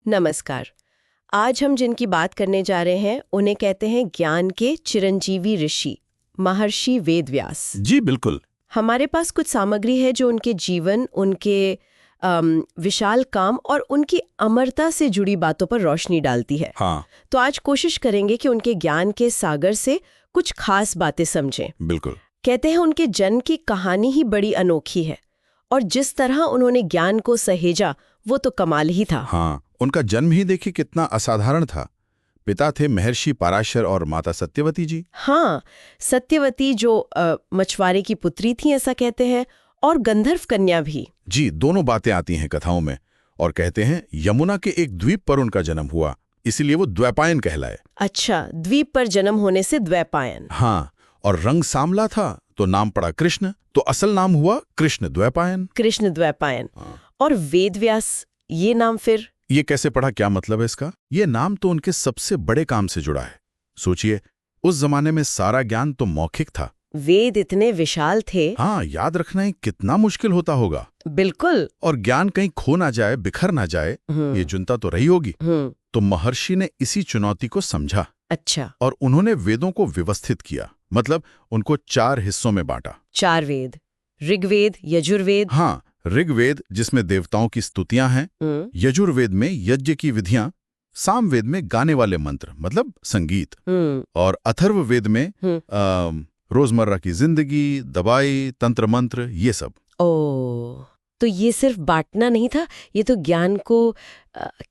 नमस्कार। आज हम जिनकी बात करने जा रहे हैं उन्हें कहते हैं ज्ञान के चिरंजीवी ऋषि महर्षि वेदव्यास। जी बिल्कुल। हमारे पास कुछ सामग्री है जो उनके जीवन, उनके विशाल काम और उनकी अमरता से जुड़ी बातों पर रोशनी डालती है। हाँ तो आज कोशिश करेंगे कि उनके ज्ञान के सागर से कुछ खास बातें समझें। बिल्कुल। कहते हैं उनके जन्म की कहानी ही बड़ी अनोखी है और जिस तरह उन्होंने ज्ञान को सहेजा वो तो कमाल ही था। हाँ, उनका जन्म ही देखिए कितना असाधारण था। पिता थे महर्षि पराशर और माता सत्यवती जी। हाँ, सत्यवती जो मछुआरे की पुत्री थी ऐसा कहते हैं, और गंधर्व कन्या भी। जी, दोनों बातें आती हैं कथाओं में। और कहते हैं यमुना के एक द्वीप पर उनका जन्म हुआ, इसीलिए वो द्वैपायन कहलाए। अच्छा, द्वीप पर जन्म होने से द्वैपायन। हाँ, और रंग सांवला था तो नाम पड़ा कृष्ण, तो असल नाम हुआ कृष्ण द्वैपायन। कृष्ण द्वैपायन। हाँ। और वेदव्यास, ये नाम फिर? ये कैसे पड़ा, क्या मतलब है इसका? ये नाम तो उनके सबसे बड़े काम से जुड़ा है। सोचिए, उस जमाने में सारा ज्ञान तो मौखिक था। वेद इतने विशाल थे। हाँ, याद रखना ही कितना मुश्किल होता होगा। बिल्कुल। और ज्ञान कहीं खो ना जाए, बिखर ना जाए, ये चिंता तो रही होगी। तो महर्षि ने इसी चुनौती को समझा। अच्छा। और उन्होंने वेदों को व्यवस्थित किया, मतलब उनको 4 हिस्सों में बांटा। 4 वेद, ऋग्वेद, यजुर्वेद। हाँ, ऋग्वेद जिसमें देवताओं की स्तुतियां हैं, यजुर्वेद में यज्ञ की विधियां, सामवेद में गाने वाले मंत्र मतलब संगीत, और अथर्ववेद में रोजमर्रा की जिंदगी, दवाई, तंत्र मंत्र, ये सब। ओ, तो ये सिर्फ बांटना नहीं था, ये तो ज्ञान को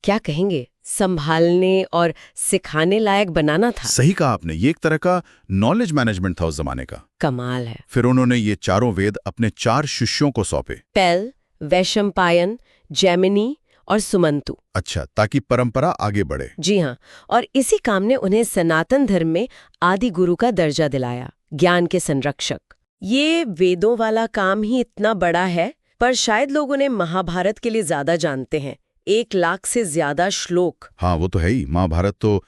क्या कहेंगे, संभालने और सिखाने लायक बनाना था। सही कहा आपने, ये एक तरह का नॉलेज मैनेजमेंट था उस जमाने का। कमाल है। फिर उन्होंने ये चारों वेद अपने 4 शिष्यों को सौंपे। पैल, वैशंपायन, जैमिनी और सुमंतु। अच्छा, ताकि परंपरा आगे बढ़े। जी हाँ, और इसी काम ने उन्हें सनातन धर्म में आदि गुरु का दर्जा दिलाया, ज्ञान के संरक्षक। ये वेदों वाला काम ही इतना बड़ा है, पर शायद लोग उन्हें महाभारत के लिए ज्यादा जानते हैं। 1 लाख से ज्यादा श्लोक। हाँ, वो तो है ही। महाभारत तो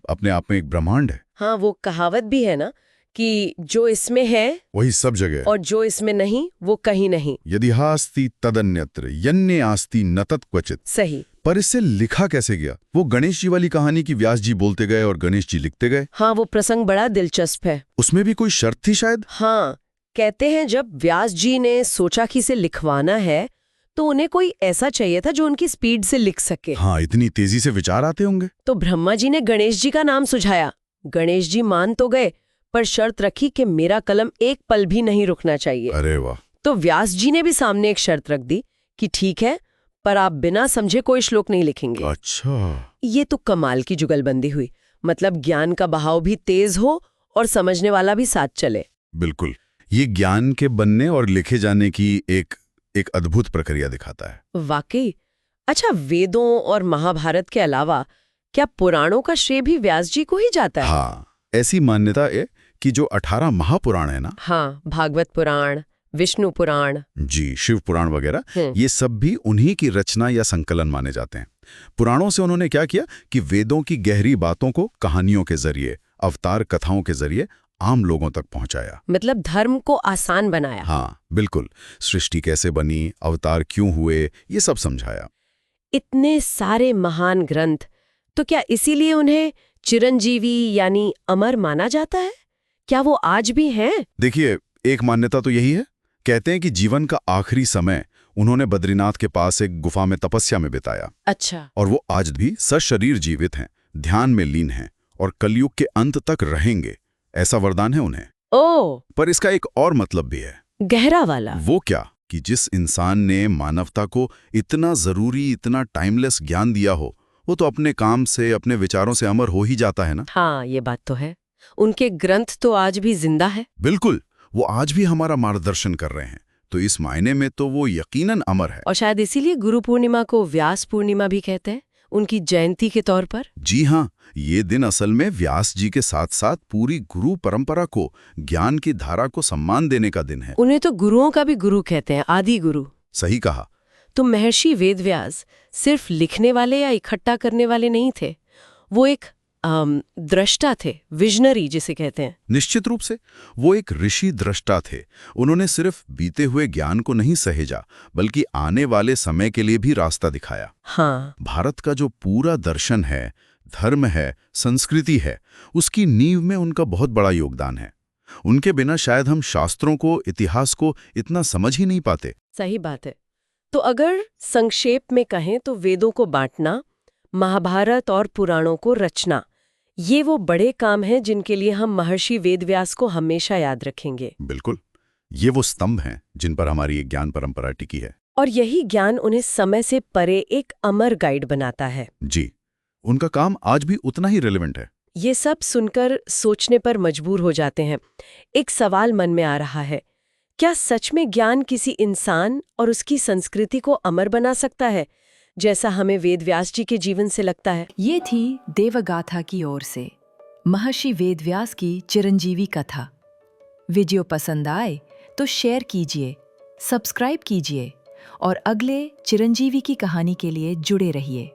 अपने आप में एक ब्रह्मांड है। हाँ, वो कहावत भी है ना कि जो इसमें है वही सब जगह, और जो इसमें नहीं वो कहीं नहीं। यदि हास्ति तदन्यत्र यन्ने आस्ति न तत्क्वचित्। सही। पर इससे लिखा कैसे गया? वो गणेश जी वाली कहानी की व्यास जी बोलते गए और गणेश जी लिखते गए। हाँ, वो प्रसंग बड़ा दिलचस्प है। उसमें भी कोई शर्त थी शायद? हाँ, कहते हैं जब व्यास जी ने सोचा कि इसे लिखवाना है तो उन्हें कोई ऐसा चाहिए था जो उनकी स्पीड से लिख सके। हाँ, इतनी तेजी से विचार आते होंगे। तो ब्रह्मा जी ने गणेश जी का नाम सुझाया। गणेश जी मान तो गए, पर शर्त रखी कि मेरा कलम एक पल भी नहीं रुकना चाहिए। अरे वाह। तो व्यास जी ने भी सामने एक शर्त रख दी कि ठीक है, पर आप बिना समझे कोई श्लोक नहीं लिखेंगे। अच्छा, ये तो कमाल की जुगलबंदी हुई। मतलब ज्ञान का बहाव भी तेज हो और समझने वाला भी साथ चले। बिल्कुल। ये ज्ञान के बनने और लिखे जाने की एक अद्भुत प्रक्रिया दिखाता है। वाकई। अच्छा, वेदों और महाभारत के अलावा क्या पुराणों का श्रेय भी व्यास जी को ही जाता है? हाँ, ऐसी मान्यता है कि जो 18 महापुराण है ना। हाँ, भागवत पुराण, विष्णु पुराण, जी, शिव पुराण वगैरह, ये सब भी उन्हीं की रचना या संकलन माने जाते हैं। पुराणों से उन्होंने क्या किया कि वेदों की गहरी बातों को कहानियों के जरिए, अवतार कथाओं के जरिए आम लोगों तक पहुंचाया। मतलब धर्म को आसान बनाया। हाँ, बिल्कुल। सृष्टि कैसे बनी, अवतार क्यों हुए, ये सब समझाया। इतने सारे महान ग्रंथ, तो क्या इसीलिए उन्हें चिरंजीवी यानी अमर माना जाता है? क्या वो आज भी हैं? देखिए, एक मान्यता तो यही है। कहते हैं कि जीवन का आखिरी समय उन्होंने बद्रीनाथ के पास एक गुफा में तपस्या में बिताया। अच्छा। और वो आज भी सशरीर जीवित हैं, ध्यान में लीन हैं और कलयुग के अंत तक रहेंगे, ऐसा वरदान है उन्हें। ओ, पर इसका एक और मतलब भी है। गहरा वाला? वो क्या कि जिस इंसान ने मानवता को इतना जरूरी, इतना टाइमलेस ज्ञान दिया हो, वो तो अपने काम से, अपने विचारों से अमर हो ही जाता है ना। हाँ, ये बात तो है। उनके ग्रंथ तो आज भी जिंदा है। बिल्कुल, वो आज भी हमारा मार्गदर्शन कर रहे हैं, तो इस मायने में तो वो यकीनन अमर है। और शायद इसीलिए गुरु पूर्णिमा को व्यास पूर्णिमा भी कहते हैं, उनकी जयंती के तौर पर। जी हाँ, ये दिन असल में व्यास जी के साथ साथ पूरी गुरु परंपरा को, ज्ञान की धारा को सम्मान देने का दिन है। उन्हें तो गुरुओं का भी गुरु कहते हैं, आदि गुरु। सही कहा। तो महर्षि वेदव्यास सिर्फ लिखने वाले या इकट्ठा करने वाले नहीं थे, वो एक दृष्टा थे, विजनरी जिसे कहते हैं। निश्चित रूप से वो एक ऋषि दृष्टा थे। उन्होंने सिर्फ बीते हुए ज्ञान को नहीं सहेजा, बल्कि आने वाले समय के लिए भी रास्ता दिखाया। हाँ, भारत का जो पूरा दर्शन है, धर्म है, संस्कृति है, उसकी नींव में उनका बहुत बड़ा योगदान है। उनके बिना शायद हम शास्त्रों को, इतिहास को इतना समझ ही नहीं पाते। सही बात है। तो अगर संक्षेप में कहें तो वेदों को बांटना, महाभारत और पुराणों को रचना, ये वो बड़े काम हैं जिनके लिए हम महर्षि वेदव्यास को हमेशा याद रखेंगे। बिल्कुल, ये वो स्तंभ हैं जिन पर हमारी एक ज्ञान परंपरा टिकी है। और यही ज्ञान उन्हें समय से परे एक अमर गाइड बनाता है। जी, उनका काम आज भी उतना ही रेलेवेंट है। ये सब सुनकर सोचने पर मजबूर हो जाते हैं। एक सवाल मन में आ रहा है, क्या सच में ज्ञान किसी इंसान और उसकी संस्कृति को अमर बना सकता है, जैसा हमें वेदव्यास जी के जीवन से लगता है? ये थी देवगाथा की ओर से महर्षि वेदव्यास की चिरंजीवी कथा। वीडियो पसंद आए तो शेयर कीजिए, सब्सक्राइब कीजिए और अगले चिरंजीवी की कहानी के लिए जुड़े रहिए।